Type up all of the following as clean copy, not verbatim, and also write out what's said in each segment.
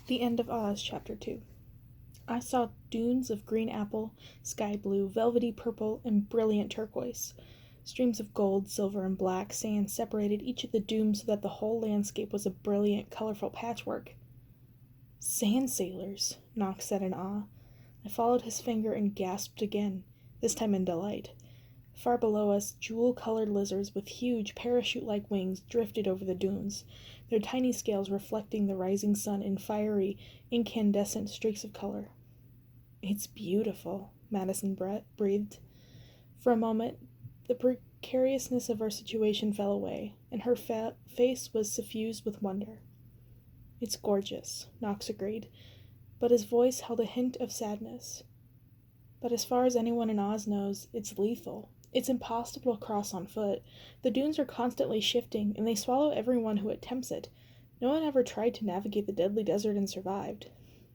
The End of Oz, Chapter 2. I saw dunes of green apple, sky blue, velvety purple, and brilliant turquoise. Streams of gold, silver, and black sand separated each of the dunes so that the whole landscape was a brilliant, colorful patchwork. Sand sailors, Knox said in awe. I followed his finger and gasped again, this time in delight. Far below us, jewel-colored lizards with huge, parachute-like wings drifted over the dunes, their tiny scales reflecting the rising sun in fiery, incandescent streaks of color. "It's beautiful," Madison breathed. For a moment, the precariousness of our situation fell away, and her face was suffused with wonder. "It's gorgeous," Knox agreed, but his voice held a hint of sadness. "But as far as anyone in Oz knows, it's lethal. It's impossible to cross on foot. The dunes are constantly shifting, and they swallow everyone who attempts it. No one ever tried to navigate the deadly desert and survived.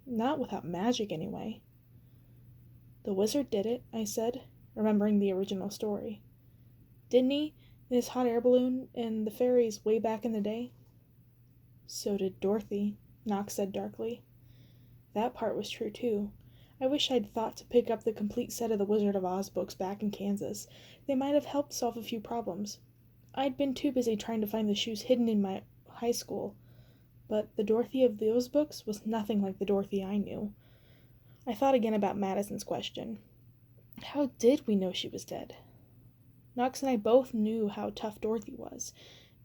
Not without magic, anyway." "The wizard did it," I said, remembering the original story. "Didn't he? In his hot air balloon and the fairies way back in the day?" "So did Dorothy," Knox said darkly. "That part was true, too. I wish I'd thought to pick up the complete set of the Wizard of Oz books back in Kansas. They might have helped solve a few problems. I'd been too busy trying to find the shoes hidden in my high school. But the Dorothy of those books was nothing like the Dorothy I knew." I thought again about Madison's question. How did we know she was dead? Knox and I both knew how tough Dorothy was,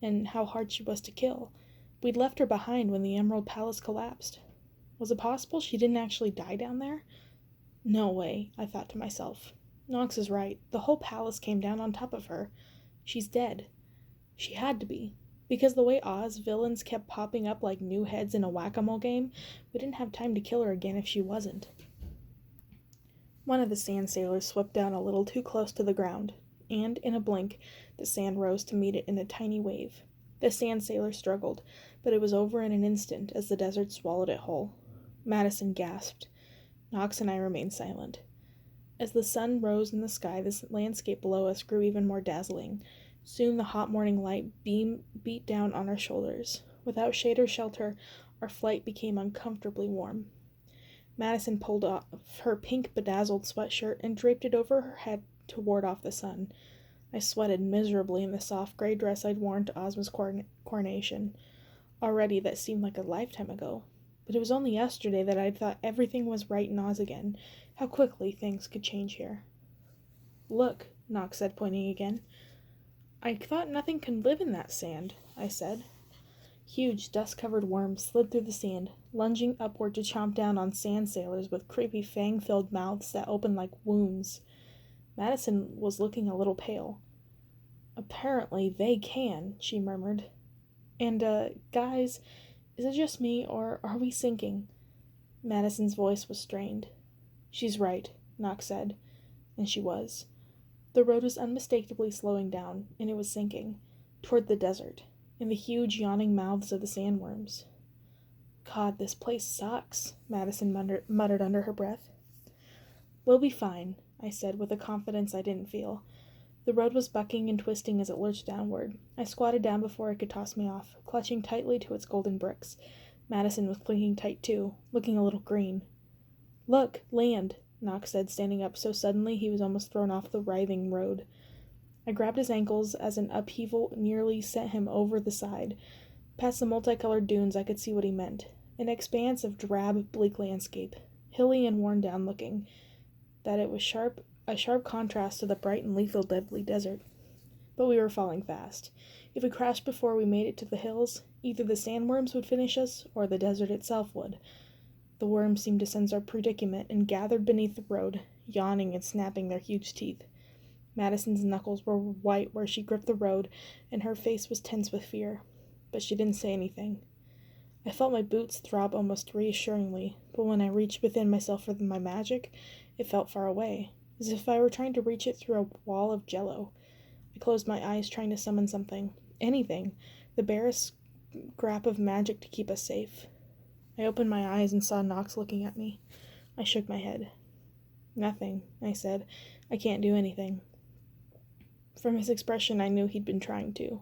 and how hard she was to kill. We'd left her behind when the Emerald Palace collapsed. Was it possible she didn't actually die down there? No way, I thought to myself. Knox is right. The whole palace came down on top of her. She's dead. She had to be. Because the way Oz villains kept popping up like new heads in a whack-a-mole game, we didn't have time to kill her again if she wasn't. One of the sand sailors swept down a little too close to the ground, and, in a blink, the sand rose to meet it in a tiny wave. The sand sailor struggled, but it was over in an instant as the desert swallowed it whole. Madison gasped. Knox and I remained silent. As the sun rose in the sky, the landscape below us grew even more dazzling. Soon the hot morning light beat down on our shoulders. Without shade or shelter, our flight became uncomfortably warm. Madison pulled off her pink bedazzled sweatshirt and draped it over her head to ward off the sun. I sweated miserably in the soft gray dress I'd worn to Ozma's coronation. Already that seemed like a lifetime ago. But it was only yesterday that I'd thought everything was right in Oz again. How quickly things could change here. "Look," Knox said, pointing again. "I thought nothing could live in that sand," I said. Huge, dust-covered worms slid through the sand, lunging upward to chomp down on sand sailors with creepy fang-filled mouths that opened like wombs. Madison was looking a little pale. "Apparently they can," she murmured. "And, guys, is it just me, or are we sinking?" Madison's voice was strained. "She's right," Knox said. And she was. The road was unmistakably slowing down, and it was sinking, toward the desert, in the huge yawning mouths of the sandworms. "God, this place sucks," Madison muttered under her breath. "We'll be fine," I said with a confidence I didn't feel. The road was bucking and twisting as it lurched downward. I squatted down before it could toss me off, clutching tightly to its golden bricks. Madison was clinging tight too, looking a little green. "Look, land," Knox said, standing up so suddenly he was almost thrown off the writhing road. I grabbed his ankles as an upheaval nearly sent him over the side. Past the multicolored dunes I could see what he meant. An expanse of drab, bleak landscape, hilly and worn down looking, that it was a sharp contrast to the bright and lethal deadly desert. But we were falling fast. If we crashed before we made it to the hills, either the sandworms would finish us, or the desert itself would. The worms seemed to sense our predicament and gathered beneath the road, yawning and snapping their huge teeth. Madison's knuckles were white where she gripped the road, and her face was tense with fear. But she didn't say anything. I felt my boots throb almost reassuringly, but when I reached within myself for my magic, it felt far away, as if I were trying to reach it through a wall of jello. I closed my eyes, trying to summon something. Anything. The barest scrap of magic to keep us safe. I opened my eyes and saw Knox looking at me. I shook my head. "Nothing," I said. "I can't do anything." From his expression, I knew he'd been trying to.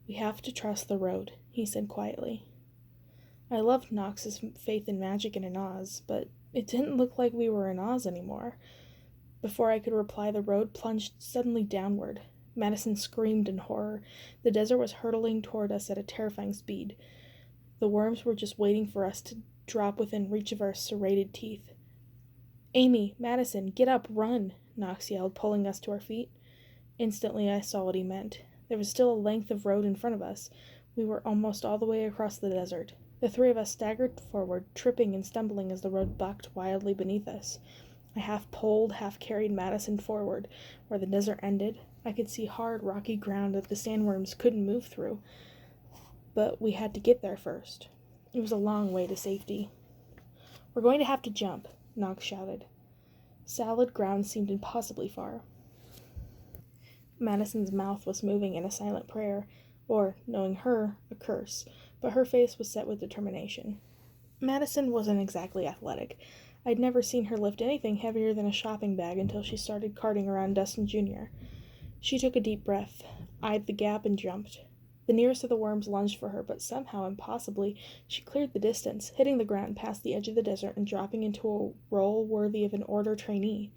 "We have to trust the road," he said quietly. I loved Nox's faith in magic and in Oz, but it didn't look like we were in Oz anymore. Before I could reply, the road plunged suddenly downward. Madison screamed in horror. The desert was hurtling toward us at a terrifying speed. The worms were just waiting for us to drop within reach of our serrated teeth. "Amy, Madison, get up, run!" Nox yelled, pulling us to our feet. Instantly I saw what he meant. There was still a length of road in front of us. We were almost all the way across the desert. The three of us staggered forward, tripping and stumbling as the road bucked wildly beneath us. I half pulled, half carried Madison forward. Where the desert ended, I could see hard, rocky ground that the sandworms couldn't move through. But we had to get there first. It was a long way to safety. "We're going to have to jump," Nox shouted. Solid ground seemed impossibly far. Madison's mouth was moving in a silent prayer, or, knowing her, a curse, but her face was set with determination. Madison wasn't exactly athletic. I'd never seen her lift anything heavier than a shopping bag until she started carting around Dustin Jr. She took a deep breath, eyed the gap, and jumped. The nearest of the worms lunged for her, but somehow, impossibly, she cleared the distance, hitting the ground past the edge of the desert and dropping into a roll worthy of an order trainee.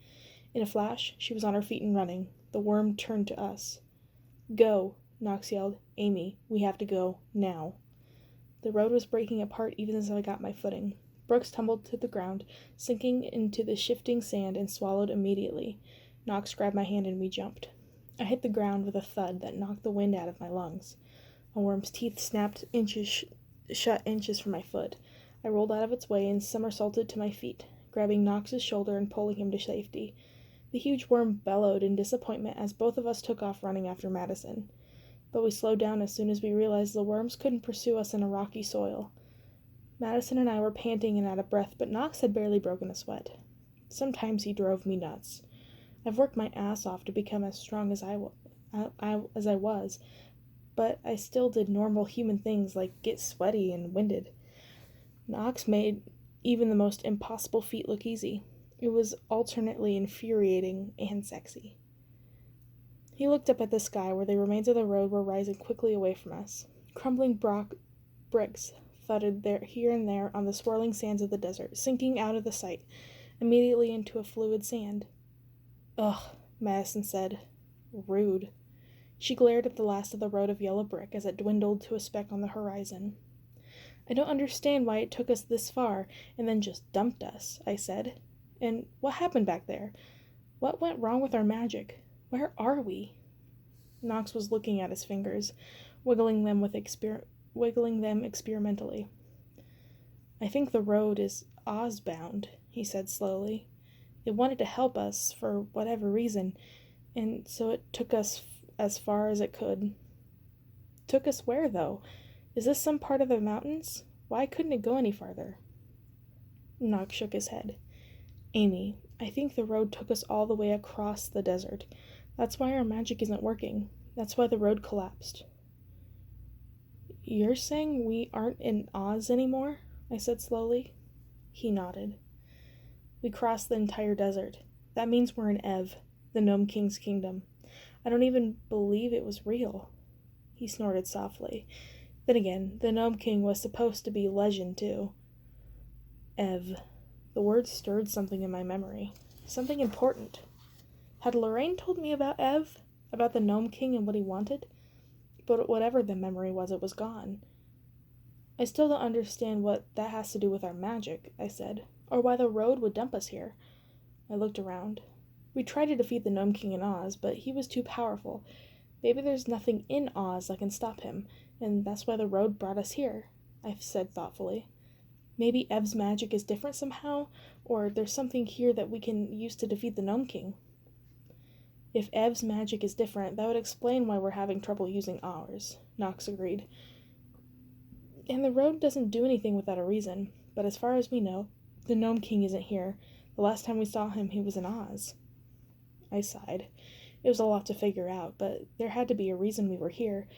In a flash, she was on her feet and running. The worm turned to us. "Go," Nox yelled. "Amy, we have to go, now." The road was breaking apart even as I got my footing. Brooks tumbled to the ground, sinking into the shifting sand, and swallowed immediately. Nox grabbed my hand and we jumped. I hit the ground with a thud that knocked the wind out of my lungs. A worm's teeth snapped shut inches from my foot. I rolled out of its way and somersaulted to my feet, grabbing Nox's shoulder and pulling him to safety. The huge worm bellowed in disappointment as both of us took off running after Madison. But we slowed down as soon as we realized the worms couldn't pursue us in a rocky soil. Madison and I were panting and out of breath, but Nox had barely broken a sweat. Sometimes he drove me nuts. I've worked my ass off to become as strong as I was, but I still did normal human things like get sweaty and winded. Nox made even the most impossible feat look easy. It was alternately infuriating and sexy. He looked up at the sky where the remains of the road were rising quickly away from us. Crumbling bricks thudded there, here and there on the swirling sands of the desert, sinking out of the sight, immediately into a fluid sand. "Ugh," Madison said. "Rude." She glared at the last of the road of yellow brick as it dwindled to a speck on the horizon. "I don't understand why it took us this far and then just dumped us," I said. "And what happened back there? What went wrong with our magic? Where are we?" Nox was looking at his fingers, wiggling them experimentally. "I think the road is Oz-bound," he said slowly. "It wanted to help us for whatever reason, and so it took us as far as it could." "Took us where, though? Is this some part of the mountains? Why couldn't it go any farther?" Nox shook his head. "Amy, I think the road took us all the way across the desert. That's why our magic isn't working. That's why the road collapsed." "You're saying we aren't in Oz anymore?" I said slowly. He nodded. "We crossed the entire desert. That means we're in Ev, the Gnome King's kingdom. I don't even believe it was real." He snorted softly. Then again, the Gnome King was supposed to be legend, too. Ev. The word stirred something in my memory. Something important. Had Lorraine told me about Ev? About the Gnome King and what he wanted? But whatever the memory was, it was gone. "I still don't understand what that has to do with our magic," I said, "or why the road would dump us here." I looked around. We tried to defeat the Gnome King in Oz, but he was too powerful. Maybe there's nothing in Oz that can stop him, and that's why the road brought us here, I said thoughtfully. Maybe Ev's magic is different somehow, or there's something here that we can use to defeat the Gnome King. "If Ev's magic is different, that would explain why we're having trouble using ours," Nox agreed. "And the road doesn't do anything without a reason, but as far as we know, the Gnome King isn't here. The last time we saw him, he was in Oz." I sighed. It was a lot to figure out, but there had to be a reason we were here,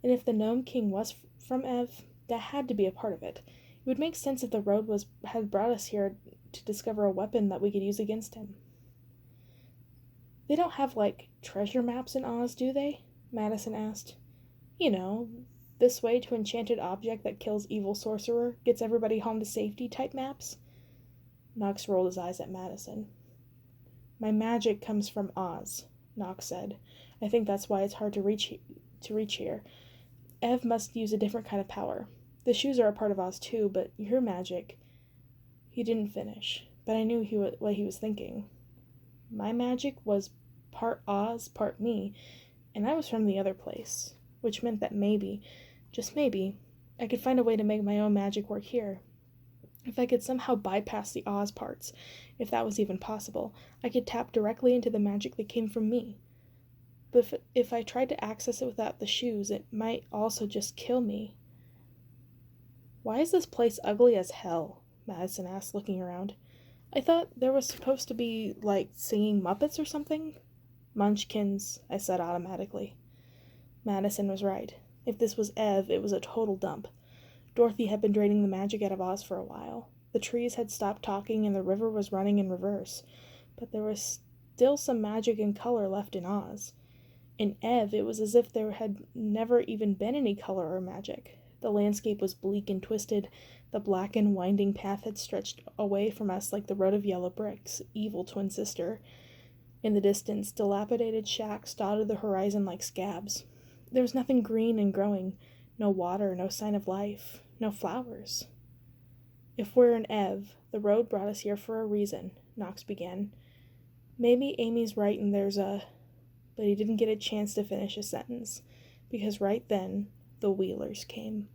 and if the Gnome King was from Ev, that had to be a part of it. It would make sense if the road had brought us here to discover a weapon that we could use against him. "They don't have, treasure maps in Oz, do they?" Madison asked. "You know, This way to enchanted object that kills evil sorcerer, gets everybody home to safety type maps? Knox rolled his eyes at Madison. My magic comes from Oz, Knox said. I think that's why it's hard to reach here. Ev must use a different kind of power. The shoes are a part of Oz too, but your magic... He didn't finish, but I knew what he was thinking. My magic was part Oz, part me, and I was from the other place, which meant that maybe, just maybe, I could find a way to make my own magic work here. If I could somehow bypass the Oz parts, if that was even possible, I could tap directly into the magic that came from me. But if I tried to access it without the shoes, it might also just kill me. Why is this place ugly as hell? Madison asked, looking around. I thought there was supposed to be, singing Muppets or something? Munchkins, I said automatically. Madison was right. If this was Ev, it was a total dump. Dorothy had been draining the magic out of Oz for a while. The trees had stopped talking and the river was running in reverse. But there was still some magic and color left in Oz. In Ev, it was as if there had never even been any color or magic. The landscape was bleak and twisted. The black and winding path had stretched away from us like the road of yellow bricks, evil twin sister. In the distance, dilapidated shacks dotted the horizon like scabs. There was nothing green and growing. No water, no sign of life, no flowers. If we're in Ev, the road brought us here for a reason, Knox began. Maybe Amy's right and there's a... But he didn't get a chance to finish his sentence, because right then, the Wheelers came.